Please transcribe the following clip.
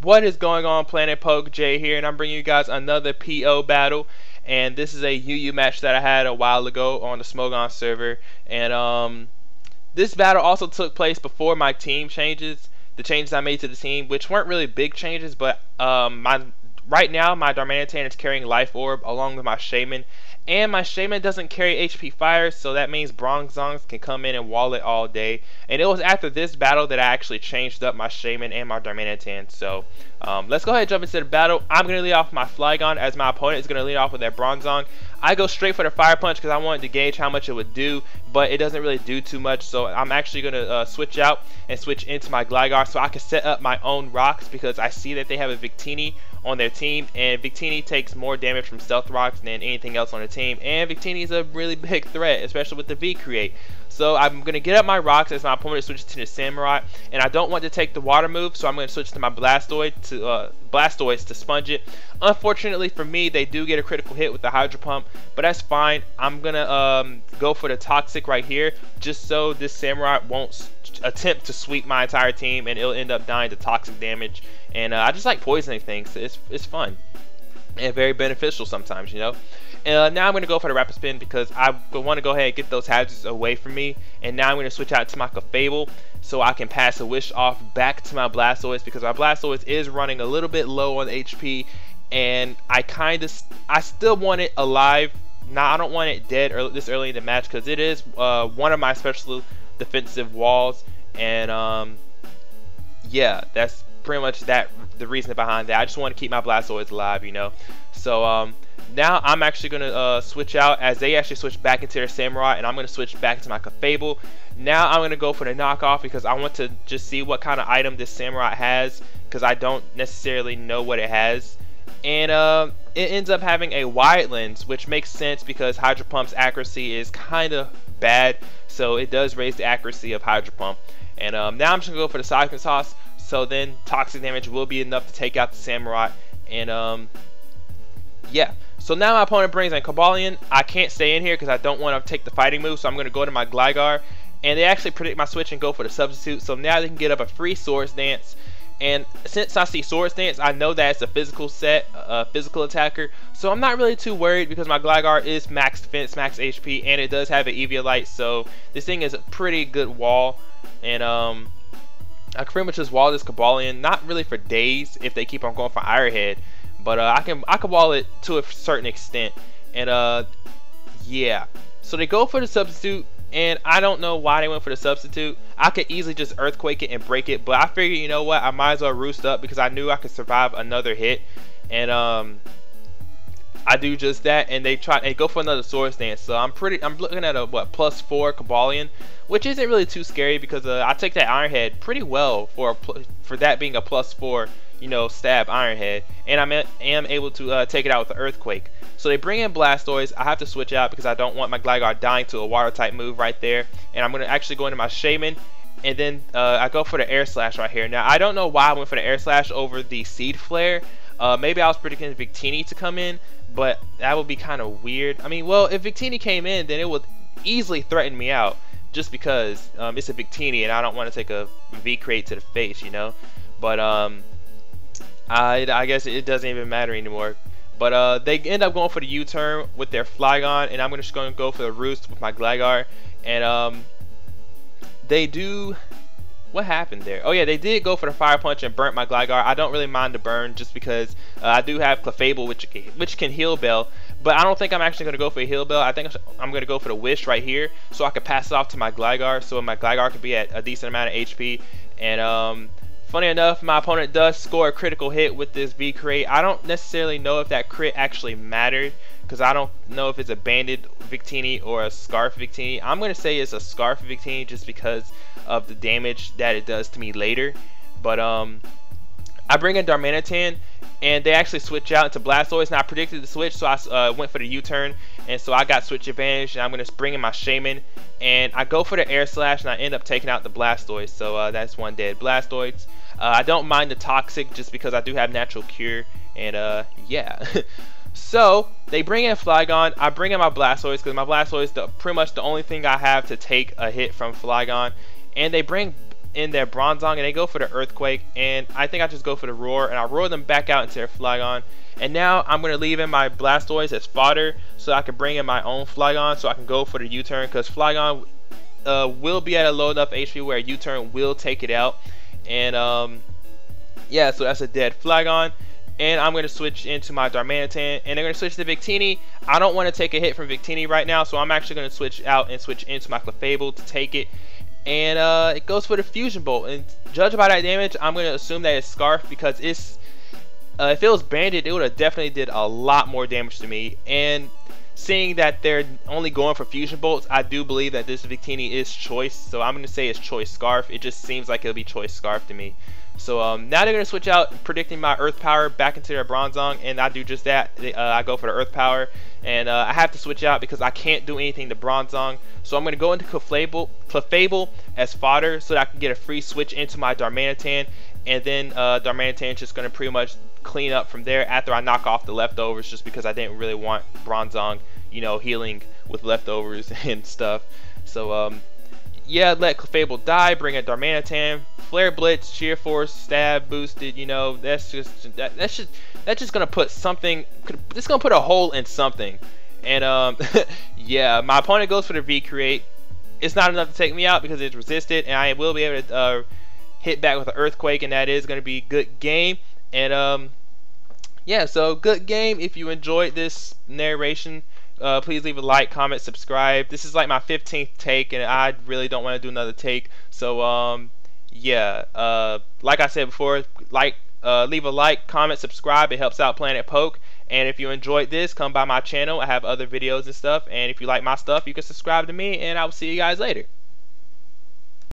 What is going on, Planet Poke Jay here, and I'm bringing you guys another PO battle. And this is a UU match that I had a while ago on the Smogon server. And this battle also took place before my team changes, the changes I made to the team, which weren't really big changes, but right now my Darmanitan is carrying Life Orb along with my Shaman. And my Shaman doesn't carry HP Fire, so that means Bronzongs can come in and wall it all day. And it was after this battle that I actually changed up my Shaman and my Darmanitan. So let's go ahead and jump into the battle. I'm going to lead off my Flygon as my opponent is going to lead off with their Bronzong. I go straight for the Fire Punch because I wanted to gauge how much it would do, but it doesn't really do too much. So I'm actually going to switch out and switch into my Gligar so I can set up my own rocks, because I see that they have a Victini on their team, and Victini takes more damage from Stealth Rocks than anything else on the team, and Victini is a really big threat, especially with the V-Create. So I'm going to get up my rocks as my opponent switches to the Samurai, and I don't want to take the water move, so I'm going to switch to my Blastoise to sponge it. Unfortunately for me, they do get a critical hit with the Hydro Pump, but that's fine. I'm going to go for the Toxic right here, just so this Samurai won't attempt to sweep my entire team, and it'll end up dying to toxic damage. And I just like poisoning things. It's fun and very beneficial sometimes, you know. Now I'm going to go for the Rapid Spin because I want to go ahead and get those hazards away from me. And now I'm going to switch out to my Clefable so I can pass a Wish off back to my Blastoise, because my Blastoise is running a little bit low on HP, and I still want it alive. Now I don't want it dead this early in the match, because it is one of my special defensive walls. And yeah, that's pretty much the reason behind that. I just want to keep my Blastoise alive, you know. So now I'm actually going to switch out as they actually switch back into their Samurai, and I'm going to switch back to my Clefable. Now I'm going to go for the knockoff because I want to just see what kind of item this Samurai has, because I don't necessarily know what it has. And it ends up having a wide lens, which makes sense because Hydro Pump's accuracy is kind of bad, so it does raise the accuracy of Hydro Pump. And now I'm just going to go for the Seismic Toss, so then toxic damage will be enough to take out the Samurai. And yeah, so now my opponent brings in Cobalion. I can't stay in here because I don't want to take the fighting move, so I'm going to go to my Gligar. And they actually predict my switch and go for the substitute, so now they can get up a free Swords Dance. And since I see Swords Dance, I know that it's a physical set, physical attacker, so I'm not really too worried because my Gligar is max defense, max HP, and it does have an Eviolite, so this thing is a pretty good wall. And I can pretty much just wall this Cobalion, not really for days if they keep on going for Iron Head, but I can wall it to a certain extent. And yeah, so they go for the substitute, and I don't know why they went for the substitute. I could easily just Earthquake it and break it, but I figured, you know what, I might as well roost up because I knew I could survive another hit. And I do just that, and they go for another Swords Dance. So I'm looking at a +4 Cobalion, which isn't really too scary because I take that Iron Head pretty well for that being a +4, you know, stab Iron Head, and I am able to take it out with the Earthquake. So they bring in Blastoise. I have to switch out because I don't want my Gligar dying to a water type move right there, and I'm going to actually go into my Shaman, and then I go for the Air Slash right here. Now I don't know why I went for the Air Slash over the Seed Flare. Maybe I was predicting Victini to come in, but that would be kind of weird. I mean, well, if Victini came in, then it would easily threaten me out, just because it's a Victini and I don't want to take a V-Create to the face, you know. But I guess it doesn't even matter anymore. But they end up going for the U-turn with their Flygon, and I'm just going to go for the Roost with my Gligar. And they do... What happened there? Oh yeah, they did go for the Fire Punch and burnt my Gligar. I don't really mind the burn just because I do have Clefable, which can Heal Bell. But I don't think I'm actually going to go for a Heal Bell. I think I'm going to go for the Wish right here, so I can pass it off to my Gligar, so my Gligar can be at a decent amount of HP. And funny enough, my opponent does score a critical hit with this V-Create. I don't necessarily know if that crit actually mattered, because I don't know if it's a Banded Victini or a Scarf Victini. I'm going to say it's a Scarf Victini just because of the damage that it does to me later. But I bring in Darmanitan, and they actually switch out into Blastoise, and I predicted the switch, so I went for the U-turn, and so I got switch advantage, and I'm going to bring in my Shaman, and I go for the Air Slash, and I end up taking out the Blastoise, so that's one dead Blastoise. I don't mind the Toxic just because I do have Natural Cure, and yeah. So they bring in Flygon. I bring in my Blastoise because my Blastoise is pretty much the only thing I have to take a hit from Flygon. And they bring in their Bronzong, and they go for the Earthquake, and I think I just go for the Roar, and I roar them back out into their Flygon. And now I'm going to leave in my Blastoise as fodder so I can bring in my own Flygon so I can go for the U-turn, because Flygon will be at a low enough HP where a U-turn will take it out. And yeah, so that's a dead Flygon. And I'm going to switch into my Darmanitan, and they're going to switch to Victini. I don't want to take a hit from Victini right now, so I'm actually going to switch out and switch into my Clefable to take it. And it goes for the Fusion Bolt, and judged by that damage, I'm going to assume that it's Scarf, because it's if it was Banded, it would have definitely did a lot more damage to me. And seeing that they're only going for Fusion Bolts, I do believe that this Victini is Choice, so I'm going to say it's Choice Scarf. It just seems like it'll be Choice Scarf to me. So now they're going to switch out, predicting my Earth Power back into their Bronzong, and I do just that. I go for the Earth Power, and I have to switch out because I can't do anything to Bronzong. So I'm going to go into Clefable as fodder so that I can get a free switch into my Darmanitan, and then Darmanitan is just going to pretty much clean up from there after I knock off the leftovers, just because I didn't really want Bronzong, you know, healing with leftovers and stuff. So yeah, let Clefable die, bring in Darmanitan, Flare Blitz, Sheer Force, Stab, boosted. You know, that's just gonna put something. It's gonna put a hole in something. And yeah, my opponent goes for the V-Create. It's not enough to take me out because it's resisted, and I will be able to hit back with an Earthquake, and that is gonna be good game. And yeah, so good game. If you enjoyed this narration, please leave a like, comment, subscribe. This is like my 15th take, and I really don't want to do another take. So yeah, like I said before, leave a like, comment, subscribe. It helps out Planet Poke. And if you enjoyed this, come by my channel. I have other videos and stuff. And if you like my stuff, you can subscribe to me, and I will see you guys later.